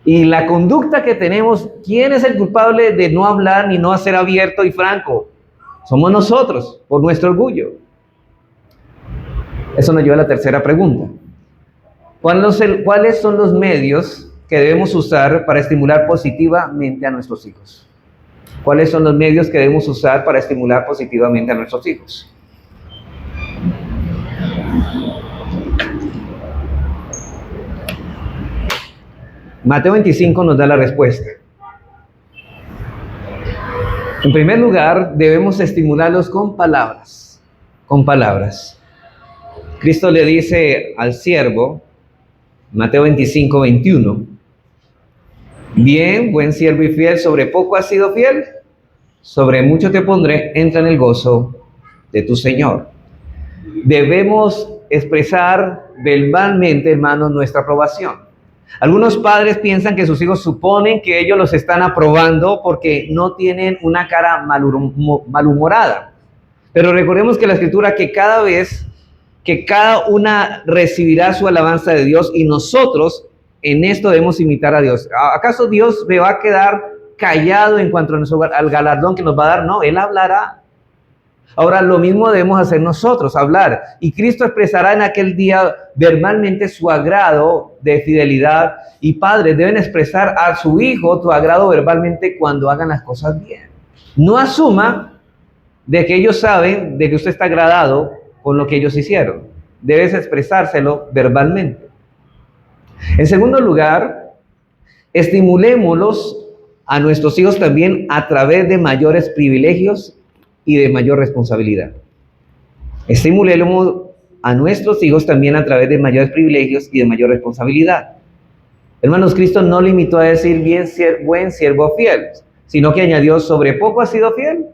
Y la conducta que tenemos, ¿quién es el culpable de no hablar ni no ser abierto y franco? Somos nosotros, por nuestro orgullo. Eso nos lleva a la tercera pregunta. ¿Cuáles son los medios que debemos usar para estimular positivamente a nuestros hijos? ¿Cuáles son los medios que debemos usar para estimular positivamente a nuestros hijos? Mateo 25 nos da la respuesta. En primer lugar, debemos estimularlos con palabras. Con palabras. Cristo le dice al siervo, Mateo 25, 21, bien, buen siervo y fiel, sobre poco has sido fiel, sobre mucho te pondré, entra en el gozo de tu Señor. Debemos expresar verbalmente, hermanos, nuestra aprobación. Algunos padres piensan que sus hijos suponen que ellos los están aprobando porque no tienen una cara malhumorada. Pero recordemos que la Escritura que cada vez que cada una recibirá su alabanza de Dios y nosotros en esto debemos imitar a Dios. ¿Acaso Dios me va a quedar callado en cuanto al galardón que nos va a dar? No, Él hablará. Ahora, lo mismo debemos hacer nosotros, hablar. Y Cristo expresará en aquel día verbalmente su agrado de fidelidad. Y padres deben expresar a su hijo tu agrado verbalmente cuando hagan las cosas bien. No asuma de que ellos saben de que usted está agradado con lo que ellos hicieron. Debes expresárselo verbalmente. En segundo lugar, estimulémoslos a nuestros hijos también a través de mayores privilegios y de mayor responsabilidad. Estimulemos a nuestros hijos también a través de mayores privilegios y de mayor responsabilidad. Hermanos, Cristo no limitó a decir buen siervo fiel, sino que añadió, sobre poco has sido fiel,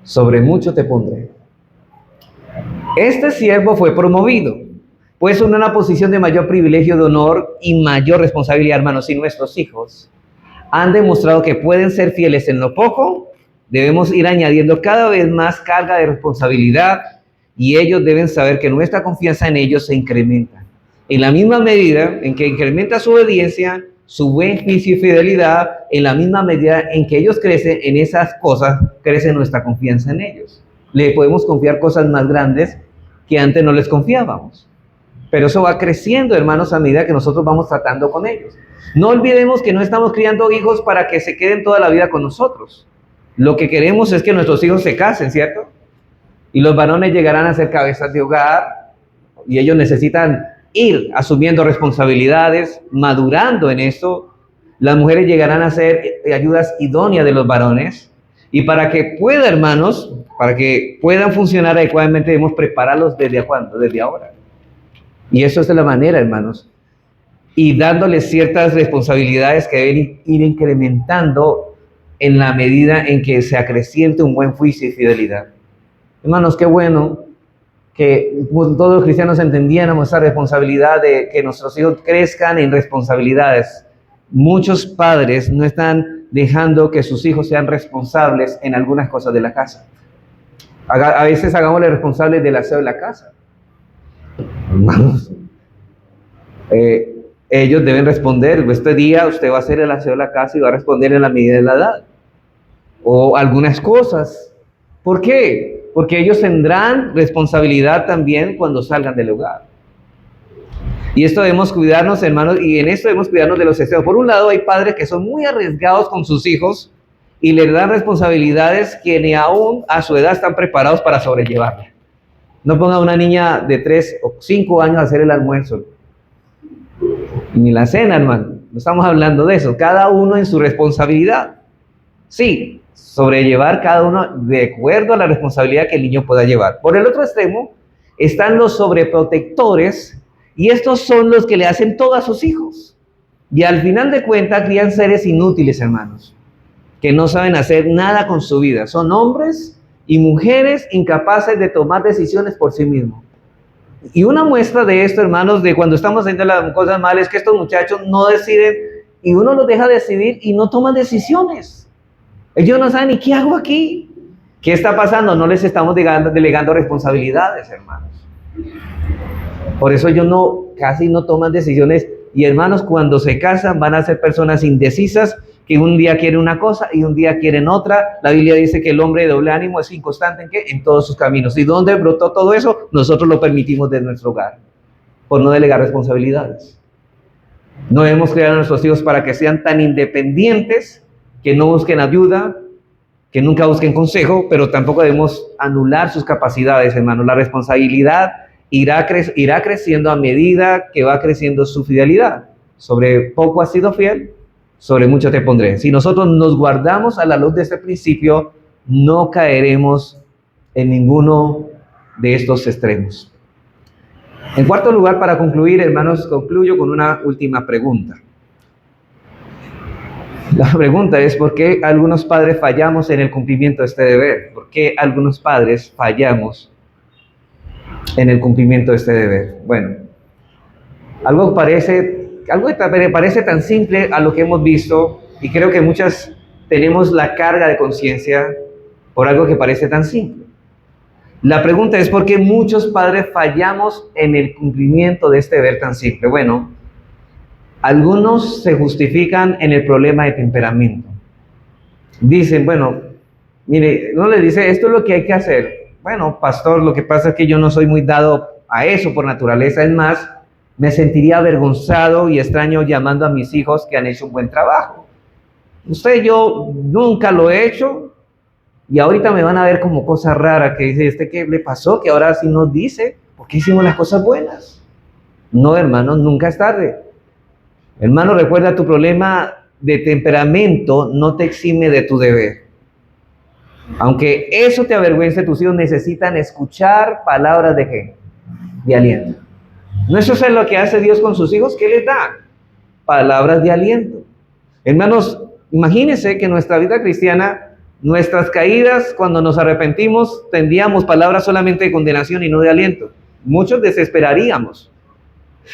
sobre mucho te pondré. Este siervo fue promovido, puesto en una posición de mayor privilegio, de honor y mayor responsabilidad, hermanos, y nuestros hijos han demostrado que pueden ser fieles en lo poco. Debemos ir añadiendo cada vez más carga de responsabilidad y ellos deben saber que nuestra confianza en ellos se incrementa. En la misma medida en que incrementa su obediencia, su buen juicio y fidelidad, en la misma medida en que ellos crecen en esas cosas, crece nuestra confianza en ellos. Le podemos confiar cosas más grandes que antes no les confiábamos. Pero eso va creciendo, hermanos, a medida que nosotros vamos tratando con ellos. No olvidemos que no estamos criando hijos para que se queden toda la vida con nosotros. Lo que queremos es que nuestros hijos se casen, ¿cierto? Y los varones llegarán a ser cabezas de hogar y ellos necesitan ir asumiendo responsabilidades, madurando en esto. Las mujeres llegarán a ser ayudas idóneas de los varones. Y para que pueda, hermanos, para que puedan funcionar adecuadamente, debemos prepararlos ¿desde cuándo? Desde ahora. Y eso es de la manera, hermanos. Y dándoles ciertas responsabilidades que deben ir incrementando en la medida en que se acreciente un buen juicio y fidelidad. Hermanos, qué bueno que todos los cristianos entendiéramos esa responsabilidad de que nuestros hijos crezcan en responsabilidades. Muchos padres no están dejando que sus hijos sean responsables en algunas cosas de la casa. A veces hagámosle responsables del aseo de la casa. Hermanos, ellos deben responder, este día usted va a hacer el aseo de la casa y va a responder en la medida de la edad. O algunas cosas. ¿Por qué? Porque ellos tendrán responsabilidad también cuando salgan del hogar. Y esto debemos cuidarnos, hermanos, y en esto debemos cuidarnos de los extremos. Por un lado, hay padres que son muy arriesgados con sus hijos y les dan responsabilidades que ni aún a su edad están preparados para sobrellevarlas. No ponga a una niña de 3 o 5 años a hacer el almuerzo, ni la cena, hermano. No estamos hablando de eso. Cada uno en su responsabilidad. Sí, sobrellevar cada uno de acuerdo a la responsabilidad que el niño pueda llevar. Por el otro extremo están los sobreprotectores, y estos son los que le hacen todo a sus hijos. Y al final de cuentas crían seres inútiles, hermanos, que no saben hacer nada con su vida. Son hombres y mujeres incapaces de tomar decisiones por sí mismos. Y una muestra de esto, hermanos, de cuando estamos haciendo las cosas mal, es que estos muchachos no deciden, y uno los deja decidir y no toman decisiones. Ellos no saben, ¿y qué hago aquí? ¿Qué está pasando? No les estamos delegando responsabilidades, hermanos. Por eso ellos casi no toman decisiones. Y hermanos, cuando se casan van a ser personas indecisas, que un día quieren una cosa y un día quieren otra. La Biblia dice que el hombre de doble ánimo es inconstante ¿en qué? En todos sus caminos. ¿Y dónde brotó todo eso? Nosotros lo permitimos de nuestro hogar, por no delegar responsabilidades. No debemos crear a nuestros hijos para que sean tan independientes, que no busquen ayuda, que nunca busquen consejo, pero tampoco debemos anular sus capacidades, hermanos. La responsabilidad irá creciendo a medida que va creciendo su fidelidad. Sobre poco has sido fiel, sobre mucho te pondré. Si nosotros nos guardamos a la luz de este principio, no caeremos en ninguno de estos extremos. En cuarto lugar, para concluir, hermanos, concluyo con una última pregunta. La pregunta es, ¿por qué algunos padres fallamos en el cumplimiento de este deber? ¿Por qué algunos padres fallamos en el cumplimiento de este deber? Bueno, algo que me parece tan simple a lo que hemos visto, y creo que muchas tenemos la carga de conciencia por algo que parece tan simple. La pregunta es, ¿por qué muchos padres fallamos en el cumplimiento de este deber tan simple? Bueno, algunos se justifican en el problema de temperamento. Dicen, bueno, mire, no le dice, esto es lo que hay que hacer. Bueno, pastor, lo que pasa es que yo no soy muy dado a eso por naturaleza. Es más, me sentiría avergonzado y extraño llamando a mis hijos que han hecho un buen trabajo. Yo nunca lo he hecho y ahorita me van a ver como cosa rara que dice, ¿qué le pasó? Que ahora sí nos dice, ¿por qué hicimos las cosas buenas? No, hermanos, nunca es tarde. Hermano, recuerda, tu problema de temperamento no te exime de tu deber. Aunque eso te avergüence, tus hijos necesitan escuchar palabras de ¿qué? De aliento. ¿No eso es lo que hace Dios con sus hijos? ¿Qué les da? Palabras de aliento. Hermanos, imagínense que en nuestra vida cristiana, nuestras caídas, cuando nos arrepentimos, tendríamos palabras solamente de condenación y no de aliento. Muchos desesperaríamos.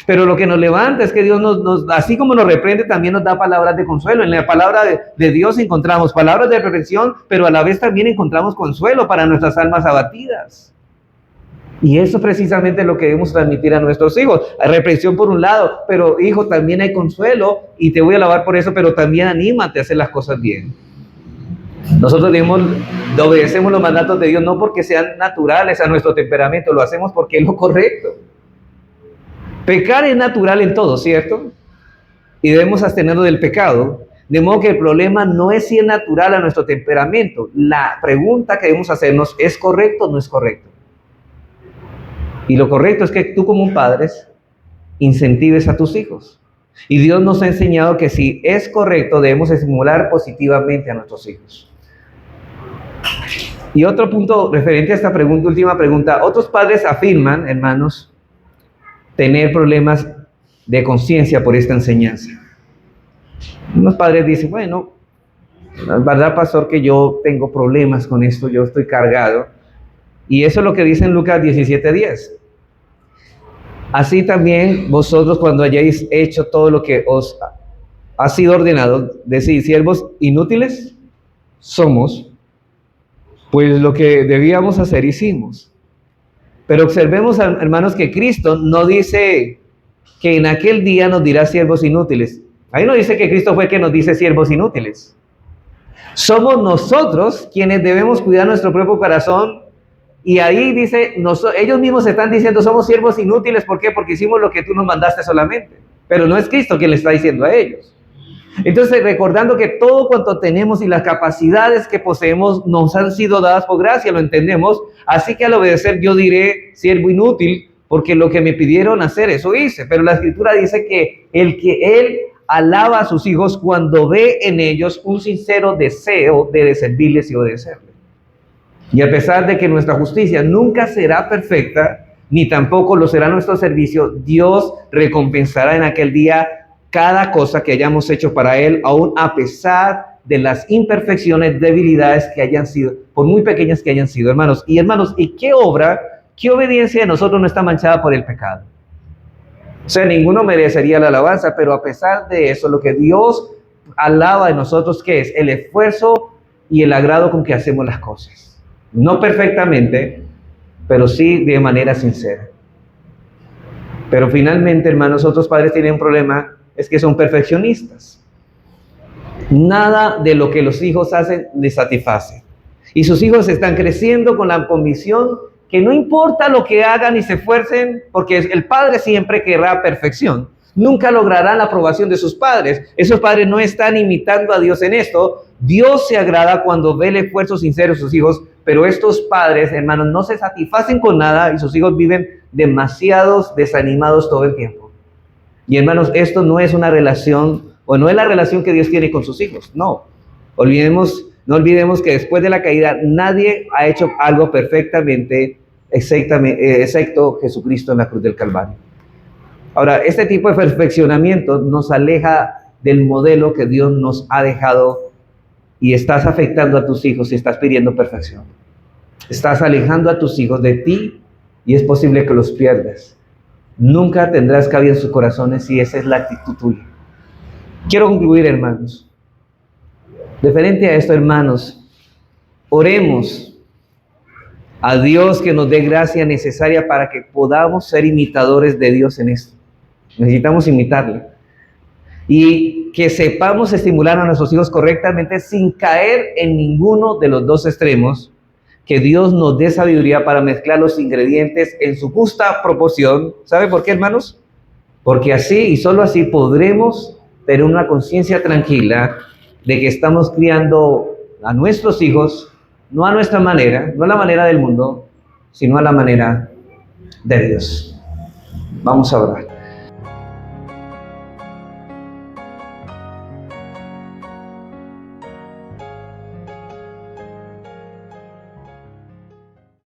Pero lo que nos levanta es que Dios así como nos reprende, también nos da palabras de consuelo. En la palabra de Dios encontramos palabras de reprensión, pero a la vez también encontramos consuelo para nuestras almas abatidas. Y eso precisamente es lo que debemos transmitir a nuestros hijos. Hay reprensión por un lado, pero hijo, también hay consuelo y te voy a alabar por eso, pero también anímate a hacer las cosas bien. Nosotros obedecemos los mandatos de Dios no porque sean naturales a nuestro temperamento, lo hacemos porque es lo correcto. Pecar es natural en todo, ¿cierto? Y debemos abstenernos del pecado. De modo que el problema no es si es natural a nuestro temperamento. La pregunta que debemos hacernos, ¿es correcto o no es correcto? Y lo correcto es que tú como un padre incentives a tus hijos. Y Dios nos ha enseñado que si es correcto, debemos estimular positivamente a nuestros hijos. Y otro punto referente a esta pregunta, última pregunta. Otros padres afirman, hermanos, tener problemas de conciencia por esta enseñanza. Unos padres dicen, bueno, es verdad, pastor, que yo tengo problemas con esto, yo estoy cargado. Y eso es lo que dice en Lucas 17:10. Así también vosotros, cuando hayáis hecho todo lo que os ha sido ordenado, decís, siervos inútiles somos, pues lo que debíamos hacer hicimos. Pero observemos, hermanos, que Cristo no dice que en aquel día nos dirá siervos inútiles. Ahí no dice que Cristo fue el que nos dice siervos inútiles. Somos nosotros quienes debemos cuidar nuestro propio corazón. Y ahí dice, ellos mismos están diciendo, somos siervos inútiles. ¿Por qué? Porque hicimos lo que tú nos mandaste solamente. Pero no es Cristo quien le está diciendo a ellos. Entonces, recordando que todo cuanto tenemos y las capacidades que poseemos nos han sido dadas por gracia, lo entendemos. Así que al obedecer yo diré, siervo inútil, porque lo que me pidieron hacer, eso hice. Pero la Escritura dice que Él alaba a sus hijos cuando ve en ellos un sincero deseo de servirles y obedecerles. Y a pesar de que nuestra justicia nunca será perfecta, ni tampoco lo será nuestro servicio, Dios recompensará en aquel día cada cosa que hayamos hecho para Él, aún a pesar de las imperfecciones, debilidades que hayan sido, por muy pequeñas que hayan sido, hermanos. Y hermanos, ¿y qué obediencia de nosotros no está manchada por el pecado? O sea, ninguno merecería la alabanza, pero a pesar de eso, lo que Dios alaba de nosotros, ¿qué es? El esfuerzo y el agrado con que hacemos las cosas. No perfectamente, pero sí de manera sincera. Pero finalmente, hermanos, otros padres tienen un problema, es que son perfeccionistas. Nada de lo que los hijos hacen les satisface. Y sus hijos están creciendo con la convicción que no importa lo que hagan y se esfuercen, porque el padre siempre querrá perfección. Nunca lograrán la aprobación de sus padres. Esos padres no están imitando a Dios en esto. Dios se agrada cuando ve el esfuerzo sincero de sus hijos, pero estos padres, hermanos, no se satisfacen con nada y sus hijos viven demasiados desanimados todo el tiempo. Y hermanos, esto no es una relación, o no es la relación que Dios tiene con sus hijos. No olvidemos que después de la caída nadie ha hecho algo perfectamente, excepto Jesucristo en la cruz del Calvario. Ahora, este tipo de perfeccionamiento nos aleja del modelo que Dios nos ha dejado, y estás afectando a tus hijos si estás pidiendo perfección. Estás alejando a tus hijos de ti y es posible que los pierdas. Nunca tendrás cabida en sus corazones si esa es la actitud tuya. Quiero concluir, hermanos. Referente a esto, hermanos, oremos a Dios que nos dé gracia necesaria para que podamos ser imitadores de Dios en esto. Necesitamos imitarle. Y que sepamos estimular a nuestros hijos correctamente sin caer en ninguno de los dos extremos. Que Dios nos dé sabiduría para mezclar los ingredientes en su justa proporción. ¿Sabe por qué, hermanos? Porque así y solo así podremos tener una conciencia tranquila de que estamos criando a nuestros hijos, no a nuestra manera, no a la manera del mundo, sino a la manera de Dios. Vamos a orar.